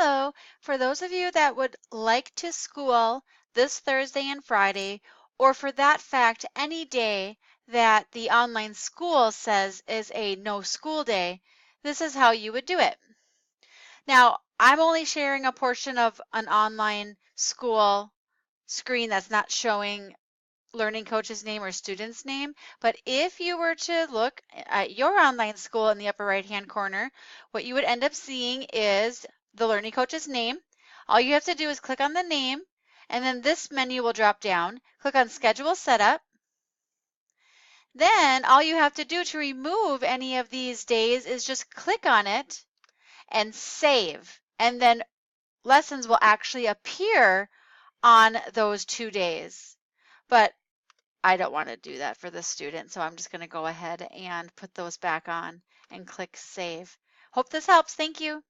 Hello. For those of you that would like to school this Thursday and Friday, or for that fact, any day that the online school says is a no school day, this is how you would do it. Now, I'm only sharing a portion of an online school screen that's not showing learning coach's name or student's name. But if you were to look at your online school in the upper right hand corner, what you would end up seeing is the learning coach's name. All you have to do is click on the name, and then this menu will drop down. Click on schedule setup. Then all you have to do to remove any of these days is just click on it and save, and then lessons will actually appear on those 2 days. But I don't want to do that for the student, so I'm just going to go ahead and put those back on and click save. Hope this helps. Thank you.